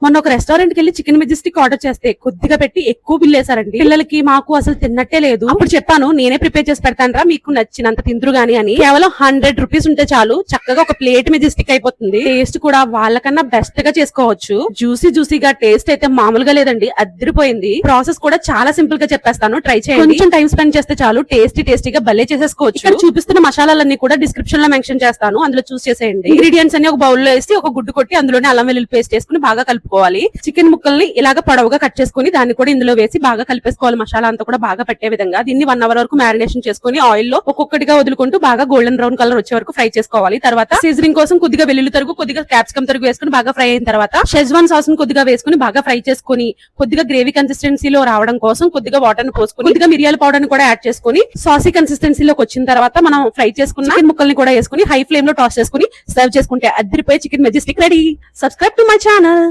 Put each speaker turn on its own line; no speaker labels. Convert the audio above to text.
మొన్న ఒక రెస్టారెంట్ కి వెళ్ళి చికెన్ మెజెస్టిక్ ఆర్డర్ చేస్తే కొద్దిగా పెట్టి ఎక్కువ బిల్ వేసారండి. పిల్లలకి మాకు అసలు తిన్నట్టే లేదు. అప్పుడు చెప్పాను నేనే ప్రిపేర్ చేసి పెడతాను మీకు నచ్చినంత తిందురు గాని అని. కేవలం 100 రూపీస్ ఉంటే చాలు చక్కగా ఒక ప్లేట్ మెజెస్టిక్ అయిపోతుంది. టేస్ట్ కూడా వాళ్ళకన్నా బెస్ట్ గా చేసుకోవచ్చు. జ్యూసీగా టేస్ట్ అయితే మామూలుగా లేదండి, అదిరిపోయింది. ప్రాసెస్ కూడా చాలా సింపుల్ గా చెప్పేస్తాను, ట్రై చేయండి. కొంచెం టైం స్పెండ్ చేస్తే చాలు టేస్టీగా భలే చేసేసుకోవచ్చు. ఇక్కడ చూపిస్తున్న మసాలాలన్నీ కూడా డిస్క్రిప్షన్ లో మెన్షన్ చేస్తాను, అందులో చూస్ చేసేయండి. ఇంగ్రీడియంట్స్ అన్ని ఒక బౌల్ లో వేసి ఒక గుడ్డు కొట్టి అందులోనే అల్లం వెల్లుల్లి పేస్ట్ వేసుకుని బాగా కలుపుకోవాలి. చికెన్ ముక్కల్ని ఇలాగ పొడవుగా కట్ చేసుకుని దాన్ని కూడా ఇందులో వేసి బాగా కలిపేసుకోవాలి. మసాలా అంతా కూడా బాగా పట్టే విధంగా దీన్ని 1 అవర్ వరకు మ్యారినేషన్ చేసుకుని ఆయిల్ లో ఒక్కొక్కటిగా వదులుకుంటూ బాగా గోల్డెన్ బ్రౌన్ కలర్ వచ్చే వరకు ఫ్రై చేసుకోవాలి. తర్వాత సీజనింగ్ కోసం కొద్దిగా వెల్లుల్లి తరుగు, కొద్దిగా క్యాప్సికమ్ తరుగు వేసుకుని బాగా ఫ్రై అయిన తర్వాత షెజ్వాన్ సాస్ ను కొద్దిగా వేసుకుని బాగా ఫ్రై చేసుకుని కొద్దిగా గ్రేవీ కన్సిస్టెన్సీలో రావడం కోసం కొద్దిగా వాటర్ ను పోసుకుని కొద్దిగా మిరియాల పౌడర్ ను కూడా యాడ్ చేసుకుని సాసీ కన్సిస్టెన్సీలోకి వచ్చిన తర్వాత మనం ఫ్రై చేసుకున్న చికెన్ ముక్కల్ని కూడా వేసుకుని హై ఫ్లేమ్ లో టాస్ చేసుకుని సర్వ్ చేసుకుంటే అదిరిపోయే chicken Majestic ready. Subscribe to my channel.